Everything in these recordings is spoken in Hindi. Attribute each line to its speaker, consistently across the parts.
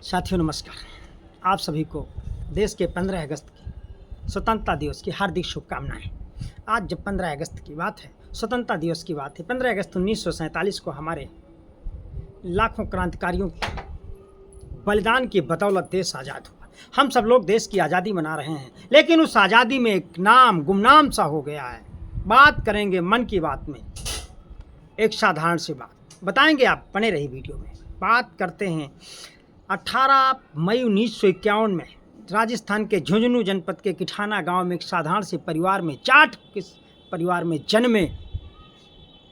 Speaker 1: साथियों नमस्कार। आप सभी को देश के 15 अगस्त की स्वतंत्रता दिवस की हार्दिक शुभकामनाएं। आज जब 15 अगस्त की बात है, स्वतंत्रता दिवस की बात है, 15 अगस्त 1947 को हमारे लाखों क्रांतिकारियों के बलिदान की बदौलत देश आज़ाद हुआ। हम सब लोग देश की आज़ादी मना रहे हैं, लेकिन उस आज़ादी में एक नाम गुमनाम सा हो गया है। बात करेंगे मन की बात में, एक साधारण सी बात बताएंगे, आप बने रही वीडियो में। बात करते हैं 18 मई 1951 में राजस्थान के झुंझुनू जनपद के किठाना गांव में एक साधारण से परिवार में जाट किस परिवार में जन्मे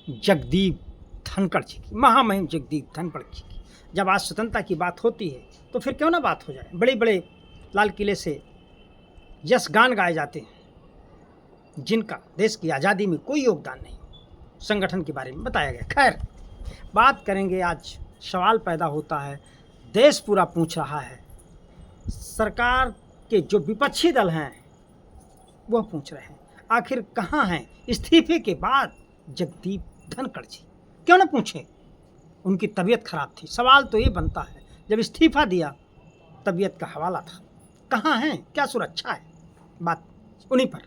Speaker 1: जगदीप धनखड़ जी की, महामहिम जगदीप धनखड़ जी की। जब आज स्वतंत्रता की बात होती है तो फिर क्यों ना बात हो जाए। बड़े बड़े लाल किले से यश गान गाए जाते हैं जिनका देश की आज़ादी में कोई योगदान नहीं। संगठन के बारे में बताया गया। खैर, बात करेंगे। आज सवाल पैदा होता है, देश पूरा पूछ रहा है, सरकार के जो विपक्षी दल हैं वह पूछ रहे हैं, आखिर कहाँ हैं इस्तीफे के बाद जगदीप धनखड़ जी? क्यों ना पूछें, उनकी तबीयत खराब थी। सवाल तो ये बनता है, जब इस्तीफा दिया तबीयत का हवाला था, कहाँ हैं, क्या सुरक्षा है? बात उन्हीं पर।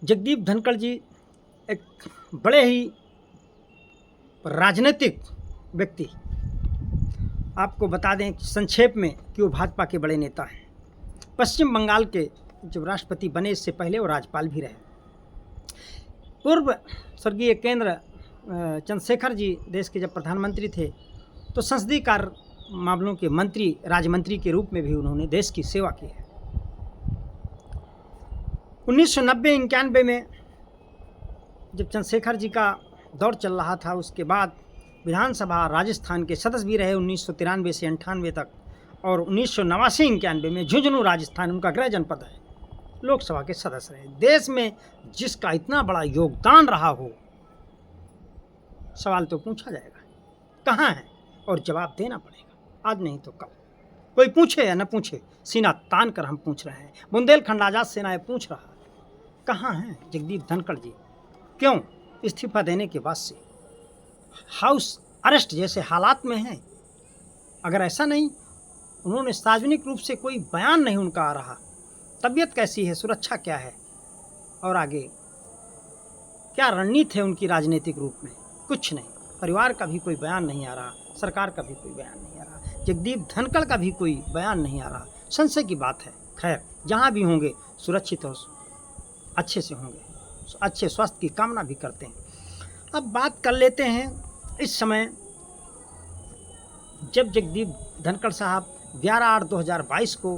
Speaker 1: जगदीप धनखड़ जी एक बड़े ही राजनीतिक व्यक्ति, आपको बता दें संक्षेप में कि वो भाजपा के बड़े नेता हैं। पश्चिम बंगाल के जब राष्ट्रपति बने, इससे पहले वो राज्यपाल भी रहे। पूर्व स्वर्गीय केंद्र चंद्रशेखर जी देश के जब प्रधानमंत्री थे तो संसदीय कार्य मामलों के मंत्री, राज्य मंत्री के रूप में भी उन्होंने देश की सेवा की है। 1990-91 में जब चंद्रशेखर जी का दौर चल रहा था, उसके बाद विधानसभा राजस्थान के सदस्य भी रहे 1993 से 98 तक, और 1989-91 में झुंझुनू राजस्थान उनका गृह जनपद है, लोकसभा के सदस्य रहे। देश में जिसका इतना बड़ा योगदान रहा हो, सवाल तो पूछा जाएगा कहाँ है, और जवाब देना पड़ेगा, आज नहीं तो कल। कोई पूछे या न पूछे, सीना तान कर हम पूछ रहे हैं। बुंदेलखंड आज़ाद सेना पूछ रहा है, कहाँ हैं जगदीप धनखड़ जी? क्यों इस्तीफा देने के बाद से हाउस अरेस्ट जैसे हालात में हैं? अगर ऐसा नहीं, उन्होंने सार्वजनिक रूप से कोई बयान नहीं उनका आ रहा, तबीयत कैसी है, सुरक्षा क्या है, और आगे क्या रणनीति है उनकी राजनीतिक रूप में, कुछ नहीं। परिवार का भी कोई बयान नहीं आ रहा, सरकार का भी कोई बयान नहीं आ रहा, जगदीप धनखड़ का भी कोई बयान नहीं आ रहा। संशय की बात है। खैर, जहाँ भी होंगे सुरक्षित और अच्छे से होंगे, अच्छे स्वास्थ्य की कामना भी करते हैं। अब बात कर लेते हैं इस समय जब जगदीप धनखड़ साहब 11/8/2022 को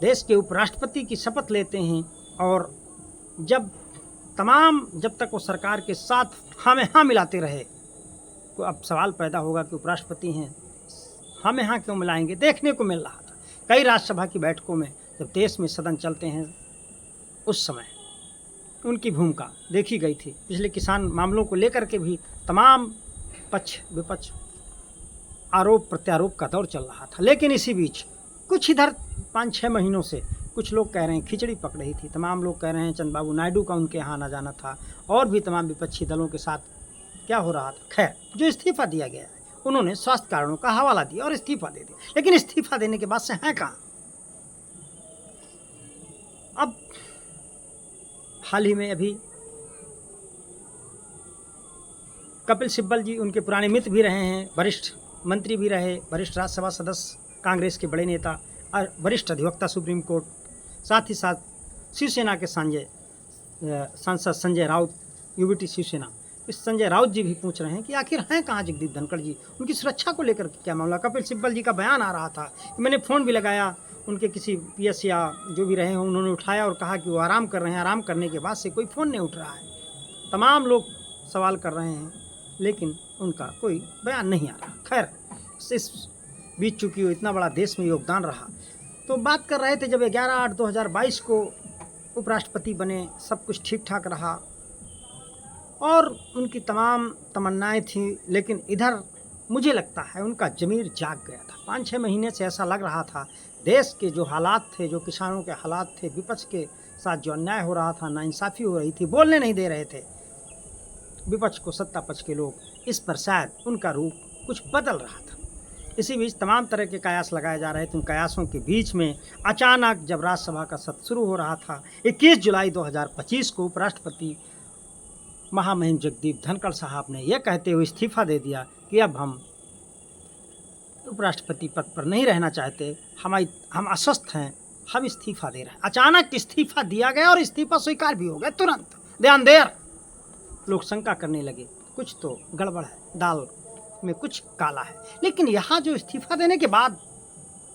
Speaker 1: देश के उपराष्ट्रपति की शपथ लेते हैं, और जब तक वो सरकार के साथ हाँ मिलाते रहे, तो अब सवाल पैदा होगा कि उपराष्ट्रपति हैं, हाँ क्यों मिलाएंगे? देखने को मिल रहा था कई राज्यसभा की बैठकों में, जब देश में सदन चलते हैं उस समय उनकी भूमिका देखी गई थी। पिछले किसान मामलों को लेकर के भी तमाम पक्ष विपक्ष आरोप प्रत्यारोप का दौर चल रहा था। लेकिन इसी बीच कुछ इधर 5-6 महीनों से कुछ लोग कह रहे हैं खिचड़ी पक रही थी। तमाम लोग कह रहे हैं चंद्रबाबू नायडू का उनके यहाँ आना जाना था, और भी तमाम विपक्षी दलों के साथ क्या हो रहा था। खैर, जो इस्तीफा दिया गया है, उन्होंने स्वास्थ्य कारणों का हवाला दिया और इस्तीफा दे दिया। लेकिन इस्तीफा देने के बाद से हैं कहाँ? अब हाल ही में अभी कपिल सिब्बल जी, उनके पुराने मित्र भी रहे हैं, वरिष्ठ मंत्री भी रहे, वरिष्ठ राज्यसभा सदस्य, कांग्रेस के बड़े नेता और वरिष्ठ अधिवक्ता सुप्रीम कोर्ट, साथ ही साथ शिवसेना के सांसद संजय राउत, यूबीटी शिवसेना, इस संजय राउत जी भी पूछ रहे हैं कि आखिर हैं कहाँ जगदीप धनखड़ जी, उनकी सुरक्षा को लेकर क्या मामला। कपिल सिब्बल जी का बयान आ रहा था, मैंने फ़ोन भी लगाया, उनके किसी पीएस या जो भी रहे हों, उन्होंने उठाया और कहा कि वो आराम कर रहे हैं। आराम करने के बाद से कोई फ़ोन नहीं उठ रहा है। तमाम लोग सवाल कर रहे हैं, लेकिन उनका कोई बयान नहीं आ रहा। खैर, इस बीच चूँकि वो इतना बड़ा देश में योगदान रहा, तो बात कर रहे थे जब 11/8/2022 को उपराष्ट्रपति बने, सब कुछ ठीक ठाक रहा और उनकी तमाम तमन्नाएं थीं, लेकिन इधर मुझे लगता है उनका ज़मीर जाग गया था। 5-6 महीने से ऐसा लग रहा था, देश के जो हालात थे, जो किसानों के हालात थे, विपक्ष के साथ जो अन्याय हो रहा था, नाइंसाफ़ी हो रही थी, बोलने नहीं दे रहे थे विपक्ष को, सत्ता पक्ष के लोग, इस पर शायद उनका रूप कुछ बदल रहा था। इसी बीच तमाम तरह के कयास लगाए जा रहे थे। उन कयासों के बीच में अचानक जब राज्यसभा का सत्र शुरू हो रहा था 21 जुलाई 2025 को उपराष्ट्रपति महामहिम जगदीप धनखड़ साहब ने यह कहते हुए इस्तीफा दे दिया कि अब हम उपराष्ट्रपति पद पर नहीं रहना चाहते, हम अस्वस्थ हैं, हम इस्तीफा दे रहे हैं। अचानक इस्तीफा दिया गया और इस्तीफा स्वीकार भी हो गया तुरंत। ध्यान देर लोग शंका करने लगे कुछ तो गड़बड़ है, दाल में कुछ काला है। लेकिन यहाँ जो इस्तीफा देने के बाद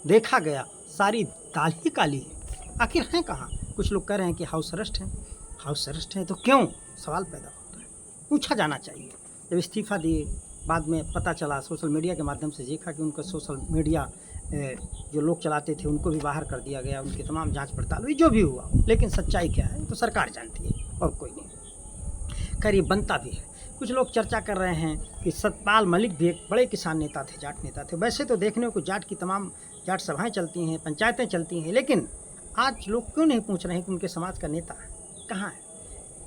Speaker 1: देखा गया सारी दाल ही काली है। आखिर हैं कहाँ? कुछ लोग कह रहे हैं कि हाउस अरेस्ट है। हाउस अरेस्ट है तो क्यों? सवाल पैदा होता है, पूछा जाना चाहिए। जब इस्तीफा दिए बाद में पता चला, सोशल मीडिया के माध्यम से देखा कि उनका सोशल मीडिया जो लोग चलाते थे उनको भी बाहर कर दिया गया, उनकी तमाम जांच पड़ताल हुई, जो भी हुआ। लेकिन सच्चाई क्या है तो सरकार जानती है और कोई नहीं। खैर ये बनता भी है। कुछ लोग चर्चा कर रहे हैं कि सतपाल मलिक भी एक बड़े किसान नेता थे, जाट नेता थे। वैसे तो देखने को जाट की तमाम जाट सभाएं चलती हैं, पंचायतें चलती हैं, लेकिन आज लोग क्यों नहीं पूछ रहे हैं कि उनके समाज का नेता कहाँ है?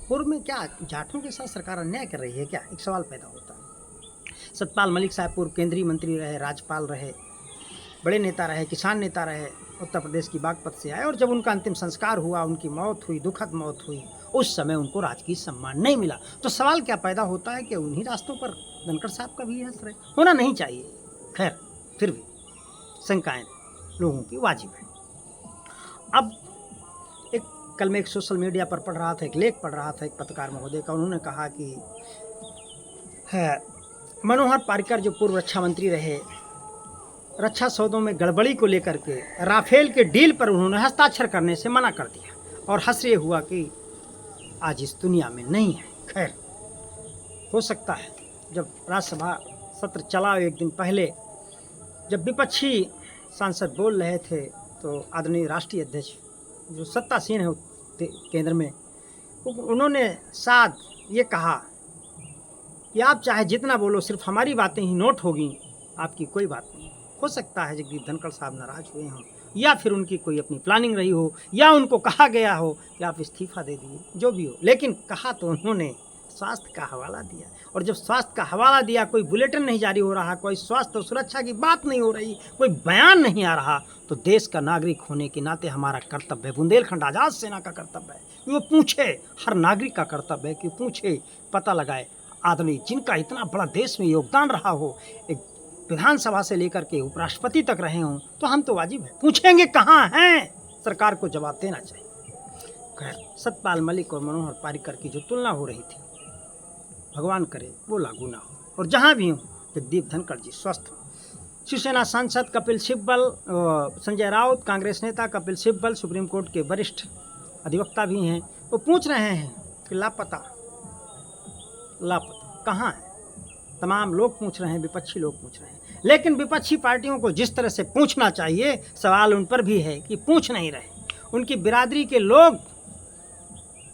Speaker 1: पूर्व में क्या जाटों के साथ सरकार अन्याय कर रही है क्या? एक सवाल पैदा होता है। सतपाल मलिक साहब पूर्व केंद्रीय मंत्री रहे, राज्यपाल रहे, बड़े नेता रहे, किसान नेता रहे, उत्तर प्रदेश की बागपत से आए और जब उनका अंतिम संस्कार हुआ, उनकी मौत हुई, दुखद मौत हुई, उस समय उनको राजकीय सम्मान नहीं मिला। तो सवाल क्या पैदा होता है कि उन्हीं रास्तों पर धनखड़ साहब का भी आश्रय होना नहीं चाहिए। खैर फिर भी शंकाएं लोगों की वाजिब है। अब कल मैं एक सोशल मीडिया पर पढ़ रहा था, एक लेख पढ़ रहा था एक पत्रकार महोदय का। उन्होंने कहा कि मनोहर पर्रिकर जो पूर्व रक्षा मंत्री रहे, रक्षा सौदों में गड़बड़ी को लेकर के राफेल के डील पर उन्होंने हस्ताक्षर करने से मना कर दिया और हंस हुआ कि आज इस दुनिया में नहीं है। खैर हो सकता है जब राज्यसभा सत्र चला एक दिन पहले, जब विपक्षी सांसद बोल रहे थे तो आदरणीय राष्ट्रीय अध्यक्ष जो सत्तासीन है केंद्र में, उन्होंने साथ ये कहा कि आप चाहे जितना बोलो, सिर्फ हमारी बातें ही नोट होगी, आपकी कोई बात नहीं। हो सकता है जगदीप धनखड़ साहब नाराज हुए हों या फिर उनकी कोई अपनी प्लानिंग रही हो या उनको कहा गया हो कि आप इस्तीफा दे दीजिए, जो भी हो। लेकिन कहा तो उन्होंने स्वास्थ्य का हवाला दिया, और जब स्वास्थ्य का हवाला दिया, कोई बुलेटिन नहीं जारी हो रहा, कोई स्वास्थ्य और सुरक्षा की बात नहीं हो रही, कोई बयान नहीं आ रहा, तो देश का नागरिक होने के नाते हमारा कर्तव्य है, बुंदेलखंड आज़ाद सेना का कर्तव्य है कि वो पूछे, हर नागरिक का कर्तव्य है कि पूछे, पता लगाए। आदमी जिनका इतना बड़ा देश में योगदान रहा हो, एक विधानसभा से लेकर के उपराष्ट्रपति तक रहे हों, तो हम तो वाजिब है पूछेंगे कहाँ हैं, सरकार को जवाब देना चाहिए। खैर सतपाल मलिक और मनोहर पर्रिकर की जो तुलना हो रही थी, भगवान करे वो लागू ना हो, और जहाँ भी हों जगदीप धनखड़ जी स्वस्थ हों। शिवसेना सांसद कपिल सिब्बल, संजय राउत, कांग्रेस नेता कपिल सिब्बल, सुप्रीम कोर्ट के वरिष्ठ अधिवक्ता भी हैं, वो पूछ रहे हैं कि लापता कहाँ है। तमाम लोग पूछ रहे हैं, विपक्षी लोग पूछ रहे हैं, लेकिन विपक्षी पार्टियों को जिस तरह से पूछना चाहिए, सवाल उन पर भी है कि पूछ नहीं रहे। उनकी बिरादरी के लोग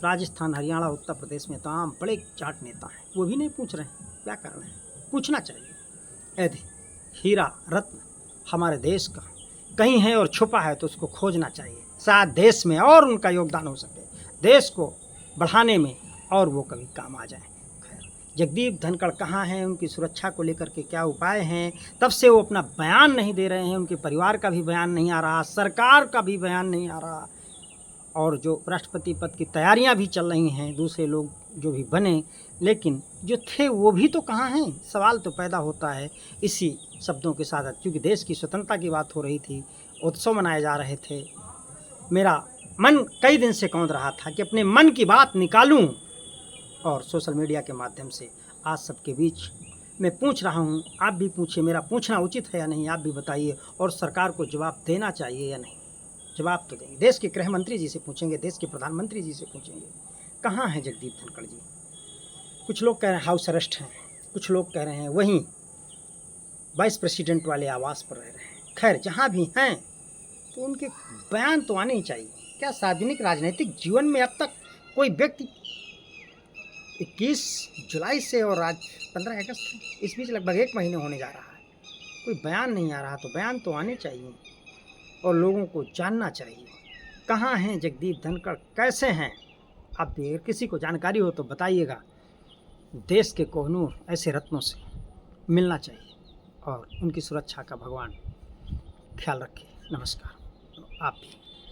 Speaker 1: राजस्थान, हरियाणा, उत्तर प्रदेश में तमाम बड़े जाट नेता हैं, वो भी नहीं पूछ रहे हैं। क्या कारण है? पूछना चाहिए। यदि हीरा रत्न हमारे देश का कहीं है और छुपा है तो उसको खोजना चाहिए, शायद देश में और उनका योगदान हो सके, देश को बढ़ाने में, और वो कभी काम आ जाए। खैर जगदीप धनखड़ कहाँ हैं, उनकी सुरक्षा को लेकर के क्या उपाय हैं, तब से वो अपना बयान नहीं दे रहे हैं। उनके परिवार का भी बयान नहीं आ रहा, सरकार का भी बयान नहीं आ रहा, और जो राष्ट्रपति पद की तैयारियां भी चल रही हैं, दूसरे लोग जो भी बने, लेकिन जो थे वो भी तो कहाँ हैं। सवाल तो पैदा होता है इसी शब्दों के साथ, क्योंकि देश की स्वतंत्रता की बात हो रही थी, उत्सव मनाए जा रहे थे। मेरा मन कई दिन से कौंध रहा था कि अपने मन की बात निकालूं, और सोशल मीडिया के माध्यम से आज सबके बीच मैं पूछ रहा हूं। आप भी पूछिए, मेरा पूछना उचित है या नहीं, आप भी बताइए, और सरकार को जवाब देना चाहिए या नहीं। जवाब तो देंगे, देश के गृह मंत्री जी से पूछेंगे, देश के प्रधानमंत्री जी से पूछेंगे, कहाँ हैं जगदीप धनखड़ जी। कुछ लोग कह रहे हैं हाउस अरेस्ट हैं, कुछ लोग कह रहे हैं वहीं वाइस प्रेसिडेंट वाले आवास पर रह रहे हैं। खैर जहाँ भी हैं तो उनके बयान तो आने ही चाहिए। क्या सार्वजनिक राजनीतिक जीवन में अब तक कोई व्यक्ति 21 जुलाई से और आज 15 अगस्त, इस बीच लगभग 1 महीने होने जा रहा है, कोई बयान नहीं आ रहा, तो बयान तो आने चाहिए और लोगों को जानना चाहिए कहाँ हैं जगदीप धनखड़, कैसे हैं। अब भी अगर किसी को जानकारी हो तो बताइएगा। देश के कोहनूर ऐसे रत्नों से मिलना चाहिए। और उनकी सुरक्षा का भगवान ख्याल रखे। नमस्कार। आप भी।